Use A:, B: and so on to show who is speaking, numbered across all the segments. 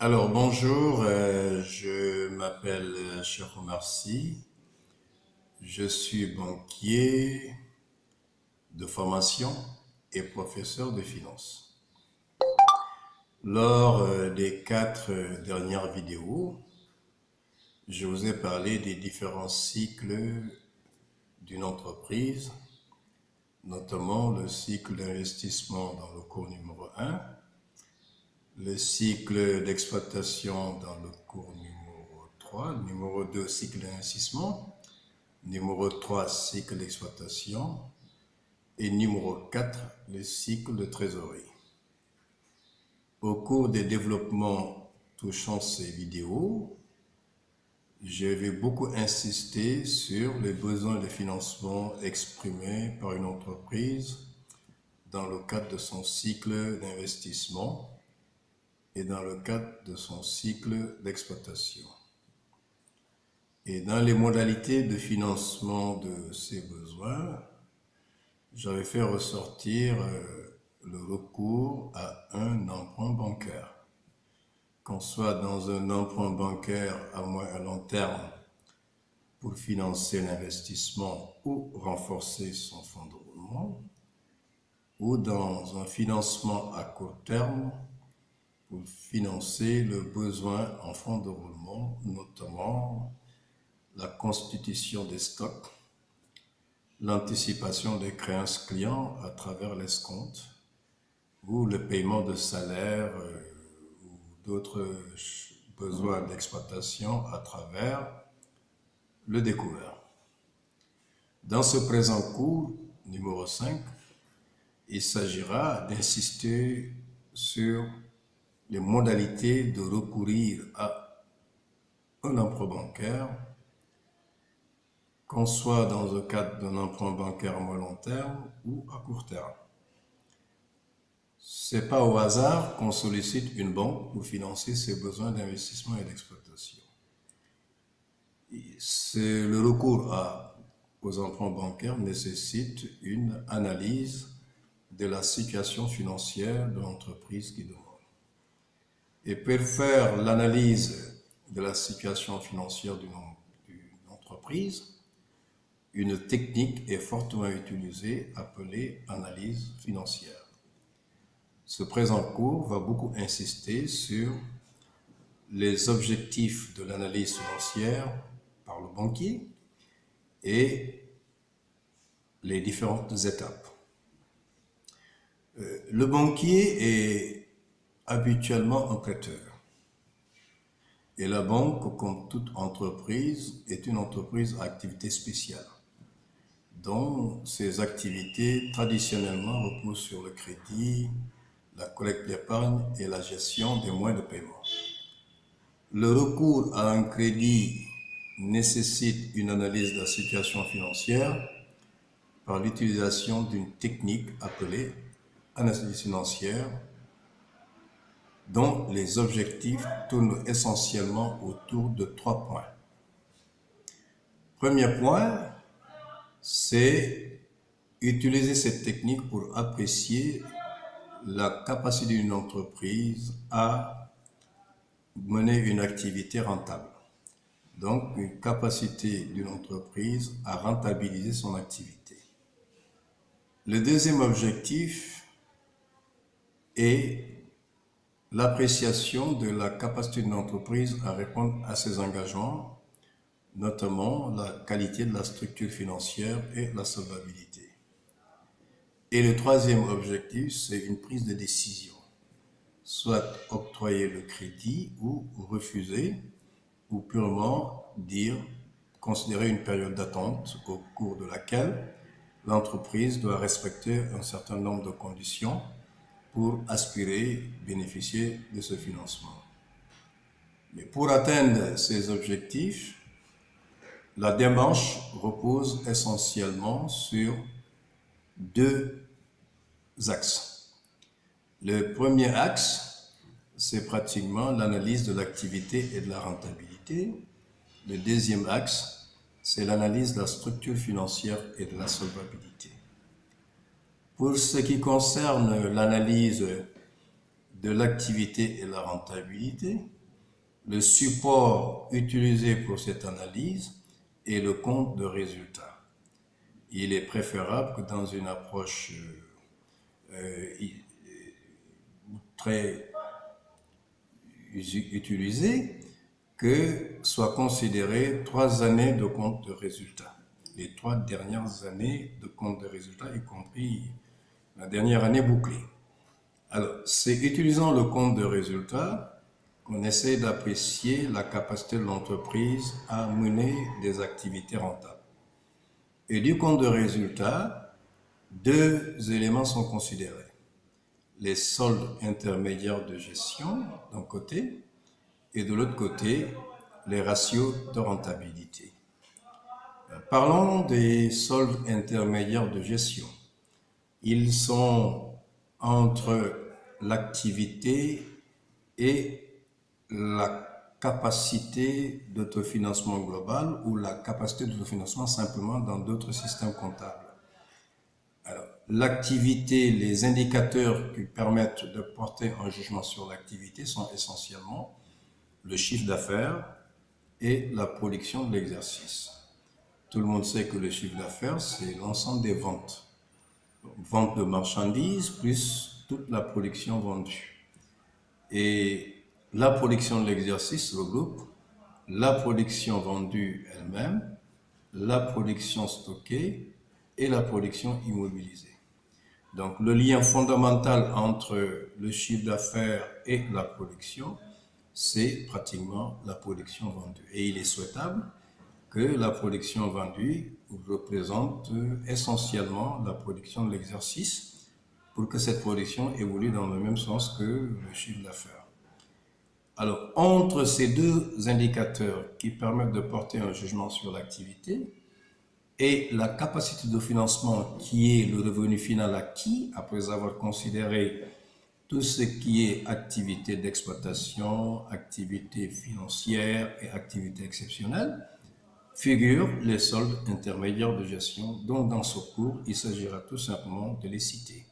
A: Alors bonjour, je m'appelle Cheikh Omar Sy, je suis banquier de formation et professeur de finance. Lors des 4 dernières vidéos, je vous ai parlé des différents cycles d'une entreprise, notamment le cycle d'investissement dans le cours numéro 1, le cycle d'exploitation dans le cours numéro 3, numéro 2, cycle d'investissement, numéro 3, cycle d'exploitation et numéro 4, le cycle de trésorerie. Au cours des développements touchant ces vidéos, je vais beaucoup insister sur les besoins de financement exprimés par une entreprise dans le cadre de son cycle d'investissement et dans le cadre de son cycle d'exploitation. Et dans les modalités de financement de ces besoins, j'avais fait ressortir le recours à un emprunt bancaire. Qu'on soit dans un emprunt bancaire à long terme pour financer l'investissement ou renforcer son fonds de roulement, ou dans un financement à court terme pour financer le besoin en fonds de roulement, notamment la constitution des stocks, l'anticipation des créances clients à travers l'escompte ou le paiement de salaires ou d'autres besoins d'exploitation à travers le découvert. Dans ce présent cours numéro 5, il s'agira d'insister sur les modalités de recourir à un emprunt bancaire, qu'on soit dans le cadre d'un emprunt bancaire à moyen long terme ou à court terme. C'est pas au hasard qu'on sollicite une banque pour financer ses besoins d'investissement et d'exploitation. Le recours aux emprunts bancaires nécessite une analyse de la situation financière de l'entreprise qui demande. Et pour faire l'analyse de la situation financière d'une entreprise, une technique est fortement utilisée appelée analyse financière. Ce présent cours va beaucoup insister sur les objectifs de l'analyse financière par le banquier et les différentes étapes. Le banquier est habituellement un prêteur. Et la banque, comme toute entreprise, est une entreprise à activité spéciale, dont ses activités traditionnellement reposent sur le crédit, la collecte d'épargne et la gestion des moyens de paiement. Le recours à un crédit nécessite une analyse de la situation financière par l'utilisation d'une technique appelée analyse financière, dont les objectifs tournent essentiellement autour de 3 points. Premier point, c'est utiliser cette technique pour apprécier la capacité d'une entreprise à mener une activité rentable. Donc, une capacité d'une entreprise à rentabiliser son activité. Le deuxième objectif est l'appréciation de la capacité d'une entreprise à répondre à ses engagements, notamment la qualité de la structure financière et la solvabilité. Et le troisième objectif, c'est une prise de décision, soit octroyer le crédit ou refuser, ou purement considérer une période d'attente au cours de laquelle l'entreprise doit respecter un certain nombre de conditions pour aspirer, bénéficier de ce financement. Mais pour atteindre ces objectifs, la démarche repose essentiellement sur 2 axes. Le premier axe, c'est pratiquement l'analyse de l'activité et de la rentabilité. Le deuxième axe, c'est l'analyse de la structure financière et de la solvabilité. Pour ce qui concerne l'analyse de l'activité et la rentabilité, le support utilisé pour cette analyse et le compte de résultat. Il est préférable que dans une approche très utilisée, que soient considérées 3 années de compte de résultat. Les 3 dernières années de compte de résultat, y compris la dernière année bouclée. Alors, c'est utilisant le compte de résultat qu'on essaie d'apprécier la capacité de l'entreprise à mener des activités rentables. Et du compte de résultat, 2 éléments sont considérés. Les soldes intermédiaires de gestion d'un côté et de l'autre côté, les ratios de rentabilité. Parlons des soldes intermédiaires de gestion. Ils sont entre l'activité et la capacité d'autofinancement global ou la capacité d'autofinancement simplement dans d'autres systèmes comptables. Alors, l'activité, les indicateurs qui permettent de porter un jugement sur l'activité sont essentiellement le chiffre d'affaires et la production de l'exercice. Tout le monde sait que le chiffre d'affaires, c'est l'ensemble des ventes. Vente de marchandises plus toute la production vendue. Et la production de l'exercice regroupe la production vendue elle-même, la production stockée et la production immobilisée. Donc le lien fondamental entre le chiffre d'affaires et la production, c'est pratiquement la production vendue. Et il est souhaitable que la production vendue représente essentiellement la production de l'exercice pour que cette production évolue dans le même sens que le chiffre d'affaires. Alors, entre ces 2 indicateurs qui permettent de porter un jugement sur l'activité et la capacité de financement qui est le revenu final acquis après avoir considéré tout ce qui est activité d'exploitation, activité financière et activité exceptionnelle, figurent les soldes intermédiaires de gestion, dont dans ce cours, il s'agira tout simplement de les citer.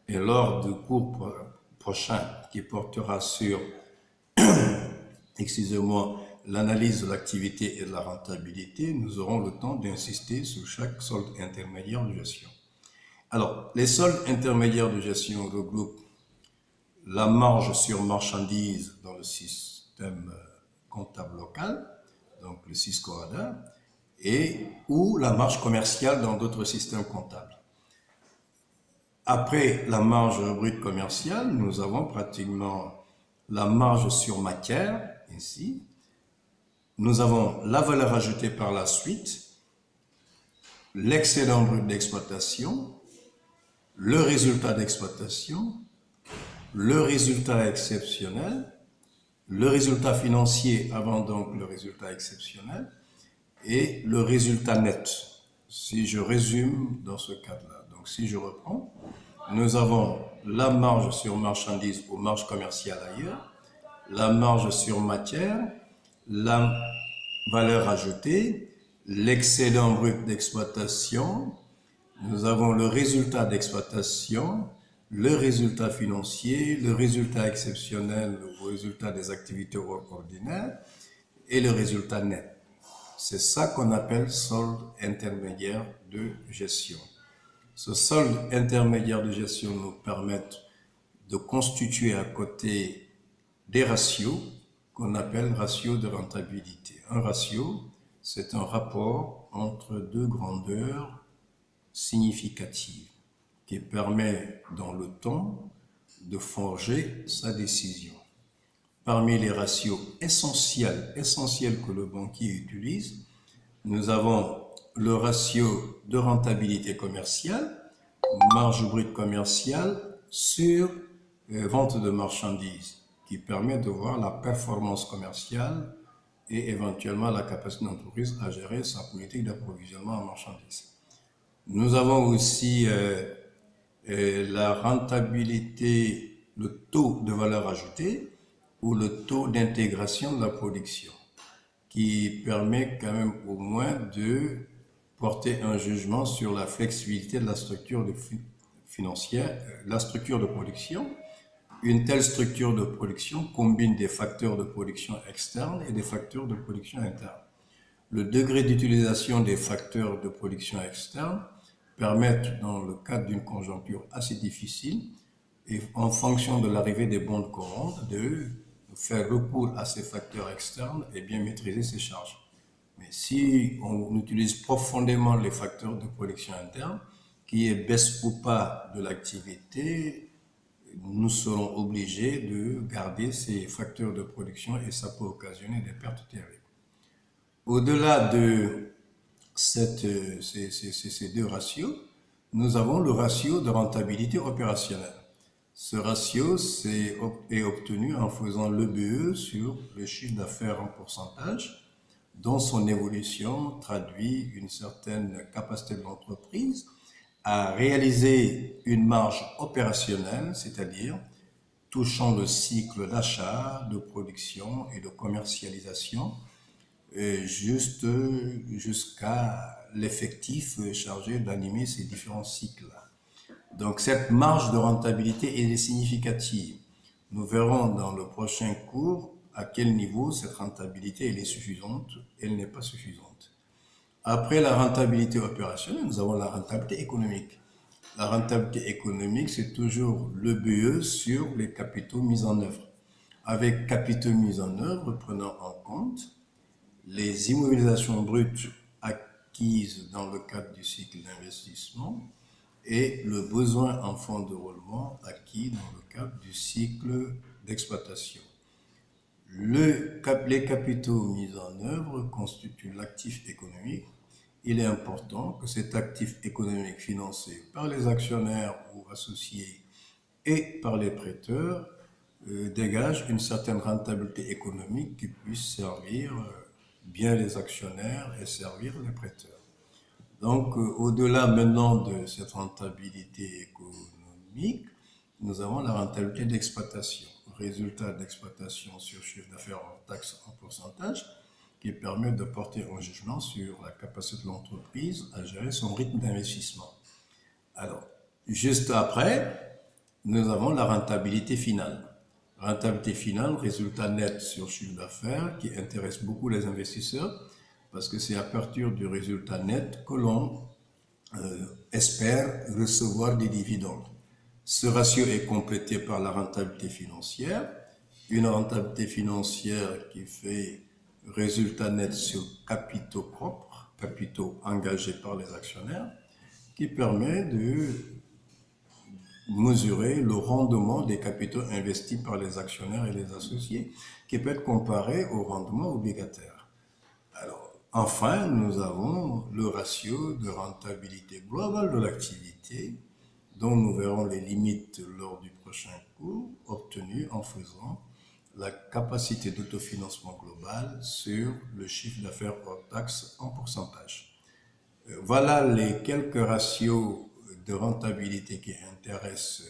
A: Et lors du cours prochain qui portera sur, excusez-moi, l'analyse de l'activité et de la rentabilité, nous aurons le temps d'insister sur chaque solde intermédiaire de gestion. Alors, les soldes intermédiaires de gestion regroupent la marge sur marchandises dans le système comptable local, donc le SIS-CORADA, et ou la marge commerciale dans d'autres systèmes comptables. Après la marge brute commerciale, nous avons pratiquement la marge sur matière, ici. Nous avons la valeur ajoutée par la suite, l'excédent brut d'exploitation, le résultat d'exploitation, le résultat exceptionnel, le résultat financier avant donc le résultat exceptionnel et le résultat net, si je résume dans ce cadre-là. Donc si je reprends, nous avons la marge sur marchandises ou marge commerciale ailleurs, la marge sur matière, la valeur ajoutée, l'excédent brut d'exploitation, nous avons le résultat d'exploitation, le résultat financier, le résultat exceptionnel, le résultat des activités ordinaires et le résultat net. C'est ça qu'on appelle solde intermédiaire de gestion. Ce solde intermédiaire de gestion nous permet de constituer à côté des ratios qu'on appelle ratio de rentabilité. Un ratio, c'est un rapport entre 2 grandeurs significatives qui permet dans le temps de forger sa décision. Parmi les ratios essentiels que le banquier utilise, nous avons le ratio de rentabilité commerciale, marge brute commerciale sur vente de marchandises, qui permet de voir la performance commerciale et éventuellement la capacité de l'entreprise à gérer sa politique d'approvisionnement en marchandises. Nous avons aussi la rentabilité, le taux de valeur ajoutée ou le taux d'intégration de la production, qui permet quand même au moins de porter un jugement sur la flexibilité de la structure financière, la structure de production Une telle structure de production combine des facteurs de production externes et des facteurs de production internes. Le degré d'utilisation des facteurs de production externes permettent, dans le cadre d'une conjoncture assez difficile, et en fonction de l'arrivée des bons de commande, de faire recours à ces facteurs externes et bien maîtriser ses charges. Mais si on utilise profondément les facteurs de production interne, qui est baisse ou pas de l'activité, nous serons obligés de garder ces facteurs de production et ça peut occasionner des pertes terribles. Au-delà de ces deux ratios, nous avons le ratio de rentabilité opérationnelle. Ce ratio est obtenu en faisant l'EBE sur le chiffre d'affaires en pourcentage, dont son évolution traduit une certaine capacité de l'entreprise à réaliser une marge opérationnelle, c'est-à-dire touchant le cycle d'achat, de production et de commercialisation, jusqu'à l'effectif chargé d'animer ces différents cycles-là. Donc cette marge de rentabilité est significative. Nous verrons dans le prochain cours à quel niveau cette rentabilité elle est suffisante, elle n'est pas suffisante. Après la rentabilité opérationnelle, nous avons la rentabilité économique. La rentabilité économique, c'est toujours le BE sur les capitaux mis en œuvre. Avec capitaux mis en œuvre, prenant en compte les immobilisations brutes acquises dans le cadre du cycle d'investissement et le besoin en fonds de roulement acquis dans le cadre du cycle d'exploitation. Les capitaux mis en œuvre constituent l'actif économique. Il est important que cet actif économique financé par les actionnaires ou associés et par les prêteurs dégage une certaine rentabilité économique qui puisse servir bien les actionnaires et servir les prêteurs. Donc, au-delà maintenant de cette rentabilité économique, nous avons la rentabilité d'exploitation, résultat d'exploitation sur chiffre d'affaires hors taxe en pourcentage, qui permet de porter un jugement sur la capacité de l'entreprise à gérer son rythme d'investissement. Alors, juste après, nous avons la rentabilité finale. Rentabilité finale, résultat net sur chiffre d'affaires, qui intéresse beaucoup les investisseurs, parce que c'est à partir du résultat net que l'on espère recevoir des dividendes. Ce ratio est complété par la rentabilité financière, une rentabilité financière qui fait résultat net sur capitaux propres, capitaux engagés par les actionnaires, qui permet de mesurer le rendement des capitaux investis par les actionnaires et les associés, qui peut être comparé au rendement obligataire. Alors, enfin, nous avons le ratio de rentabilité globale de l'activité, dont nous verrons les limites lors du prochain cours, obtenu en faisant la capacité d'autofinancement global sur le chiffre d'affaires hors taxe en pourcentage. Voilà les quelques ratios de rentabilité qui intéressent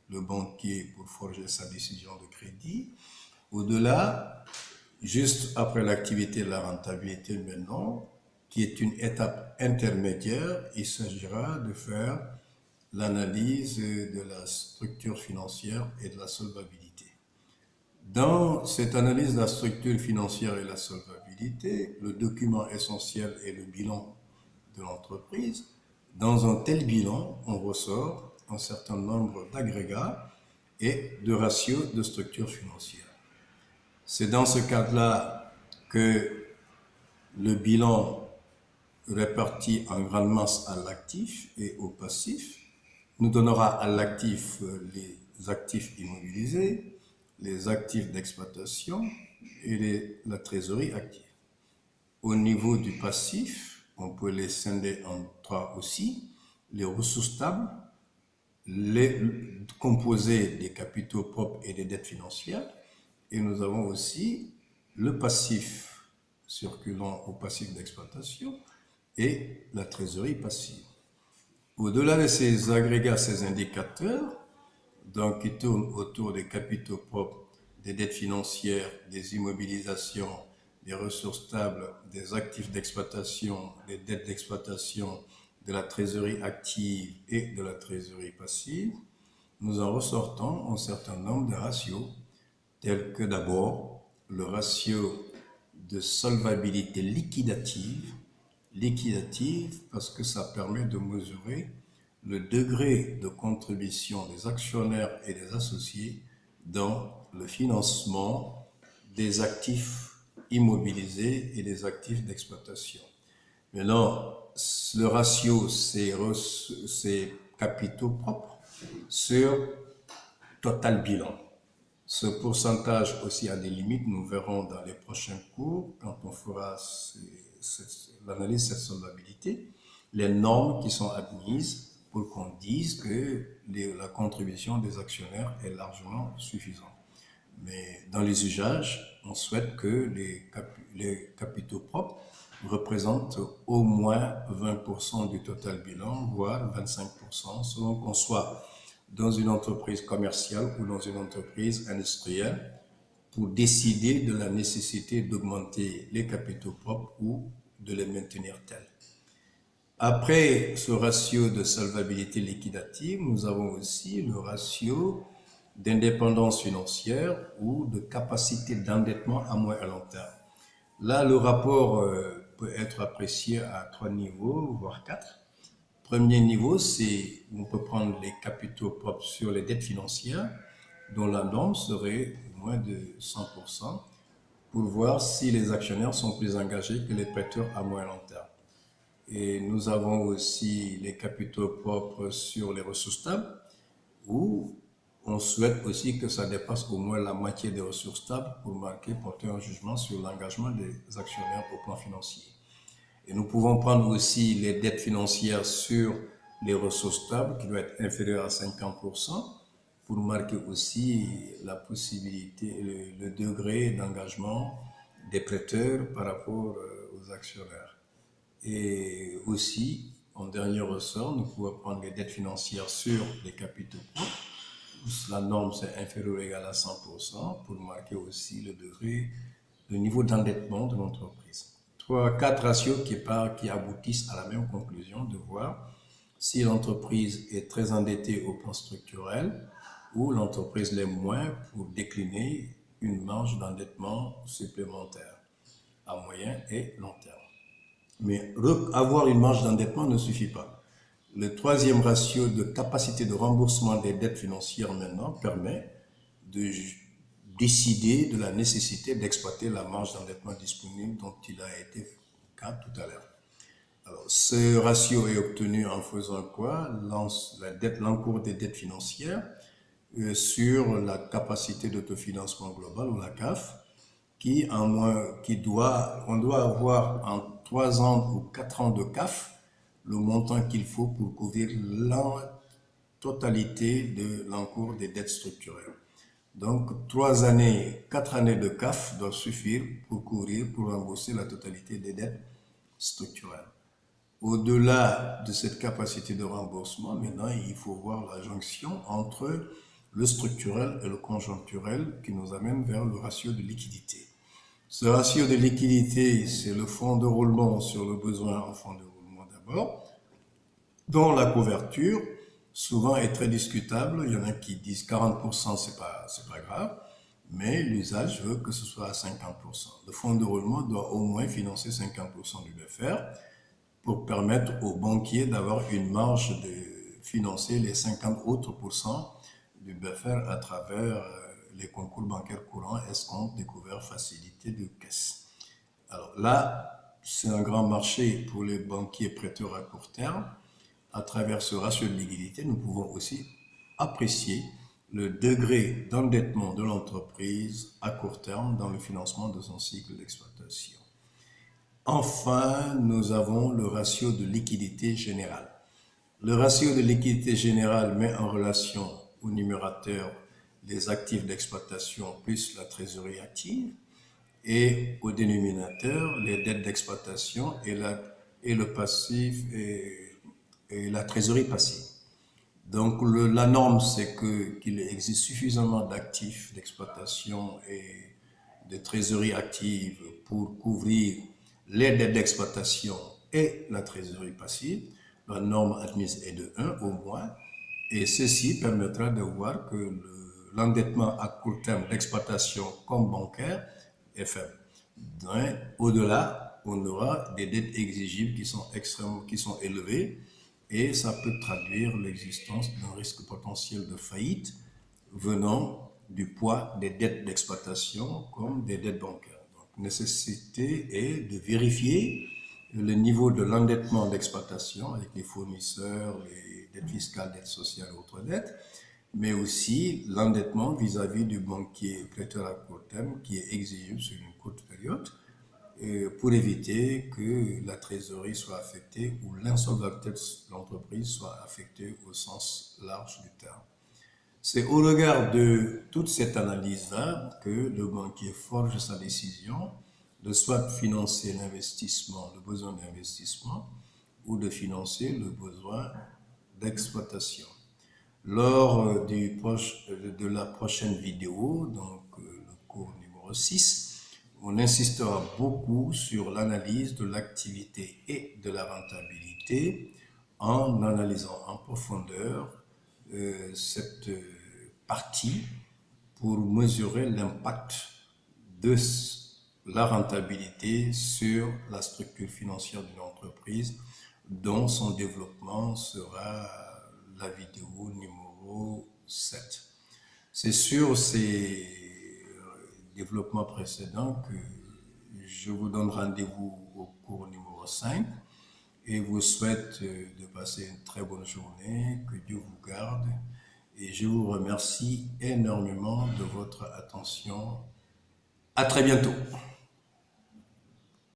A: le banquier pour forger sa décision de crédit. Au-delà, juste après l'activité de la rentabilité maintenant, qui est une étape intermédiaire, il s'agira de faire l'analyse de la structure financière et de la solvabilité. Dans cette analyse de la structure financière et de la solvabilité, le document essentiel est le bilan de l'entreprise. Dans un tel bilan, on ressort un certain nombre d'agrégats et de ratios de structure financière. C'est dans ce cadre-là que le bilan réparti en grande masse à l'actif et au passif nous donnera à l'actif les actifs immobilisés, les actifs d'exploitation et la trésorerie active. Au niveau du passif, on peut les scinder en trois aussi, les ressources stables, les composés des capitaux propres et des dettes financières, et nous avons aussi le passif circulant au passif d'exploitation et la trésorerie passive. Au-delà de ces agrégats, ces indicateurs, donc qui tournent autour des capitaux propres, des dettes financières, des immobilisations, des ressources stables, des actifs d'exploitation, des dettes d'exploitation, de la trésorerie active et de la trésorerie passive, nous en ressortons un certain nombre de ratios, tels que d'abord le ratio de solvabilité liquidative, parce que ça permet de mesurer le degré de contribution des actionnaires et des associés dans le financement des actifs immobilisés et des actifs d'exploitation. Maintenant, le ratio, c'est capitaux propres sur total bilan. Ce pourcentage aussi a des limites, nous verrons dans les prochains cours, quand on fera l'analyse de cette solvabilité, les normes qui sont admises pour qu'on dise que la contribution des actionnaires est largement suffisante. Mais dans les usages, on souhaite que les capitaux propres représentent au moins 20% du total bilan, voire 25%, selon qu'on soit dans une entreprise commerciale ou dans une entreprise industrielle, pour décider de la nécessité d'augmenter les capitaux propres ou de les maintenir tels. Après ce ratio de solvabilité liquidative, nous avons aussi le ratio d'indépendance financière ou de capacité d'endettement à moyen et long terme. Là, le rapport peut être apprécié à 3 niveaux, voire 4. Premier niveau, c'est on peut prendre les capitaux propres sur les dettes financières, dont la norme serait moins de 100%, pour voir si les actionnaires sont plus engagés que les prêteurs à moyen et long terme. Et nous avons aussi les capitaux propres sur les ressources stables, où on souhaite aussi que ça dépasse au moins la moitié des ressources stables pour porter un jugement sur l'engagement des actionnaires au plan financier. Et nous pouvons prendre aussi les dettes financières sur les ressources stables qui doivent être inférieures à 50% pour marquer aussi la possibilité, le degré d'engagement des prêteurs par rapport aux actionnaires. Et aussi, en dernier ressort, nous pouvons prendre les dettes financières sur les capitaux propres. La norme, c'est inférieur ou égal à 100% pour marquer aussi le degré, le niveau d'endettement de l'entreprise. 4 ratios qui aboutissent à la même conclusion de voir si l'entreprise est très endettée au plan structurel ou l'entreprise l'est moins pour décliner une marge d'endettement supplémentaire à moyen et long terme. Mais avoir une marge d'endettement ne suffit pas. Le troisième ratio de capacité de remboursement des dettes financières maintenant permet de décider de la nécessité d'exploiter la marge d'endettement disponible dont il a été cas tout à l'heure. Alors, ce ratio est obtenu en faisant quoi? L'encours des dettes financières sur la capacité d'autofinancement global ou la CAF, on doit avoir en 3 ans ou 4 ans de CAF le montant qu'il faut pour couvrir la totalité de l'encours des dettes structurelles. Donc, 4 années de CAF doivent suffire pour rembourser la totalité des dettes structurelles. Au-delà de cette capacité de remboursement, maintenant, il faut voir la jonction entre le structurel et le conjoncturel qui nous amène vers le ratio de liquidité. Ce ratio de liquidité, c'est le fonds de roulement sur le besoin en fonds de roulement d'abord, dont la couverture souvent est très discutable. Il y en a qui disent 40%, c'est pas grave, mais l'usage veut que ce soit à 50%. Le fonds de roulement doit au moins financer 50% du BFR pour permettre aux banquiers d'avoir une marge de financer les 50 autres pourcents du BFR à travers les concours bancaires courants, escomptes, découverts, facilités de caisse. Alors là, c'est un grand marché pour les banquiers prêteurs à court terme. À travers ce ratio de liquidité, nous pouvons aussi apprécier le degré d'endettement de l'entreprise à court terme dans le financement de son cycle d'exploitation. Enfin, nous avons le ratio de liquidité générale. Le ratio de liquidité générale met en relation au numérateur les actifs d'exploitation plus la trésorerie active et au dénominateur les dettes d'exploitation et le passif et la trésorerie passive. Donc la norme, c'est qu'il existe suffisamment d'actifs d'exploitation et de trésorerie active pour couvrir les dettes d'exploitation et la trésorerie passive. La norme admise est de 1 au moins. Et ceci permettra de voir que l'endettement à court terme d'exploitation comme bancaire est faible. Au-delà, on aura des dettes exigibles qui sont élevées et ça peut traduire l'existence d'un risque potentiel de faillite venant du poids des dettes d'exploitation comme des dettes bancaires. Donc, nécessité est de vérifier le niveau de l'endettement d'exploitation avec les fournisseurs, les dettes fiscales, dettes sociales et autres dettes, mais aussi l'endettement vis-à-vis du banquier prêteur à court terme qui est exigible sur une courte période pour éviter que la trésorerie soit affectée ou l'insolvabilité de l'entreprise soit affectée au sens large du terme. C'est au regard de toute cette analyse-là que le banquier forge sa décision de soit financer l'investissement, le besoin d'investissement, ou de financer le besoin d'exploitation. Lors de la prochaine vidéo, donc le cours numéro 6, on insistera beaucoup sur l'analyse de l'activité et de la rentabilité en analysant en profondeur cette partie pour mesurer l'impact de la rentabilité sur la structure financière d'une entreprise dont son développement sera la vidéo numéro 7. C'est sur ces développements précédents que je vous donne rendez-vous au cours numéro 5 et vous souhaite de passer une très bonne journée, que Dieu vous garde et je vous remercie énormément de votre attention. À très bientôt.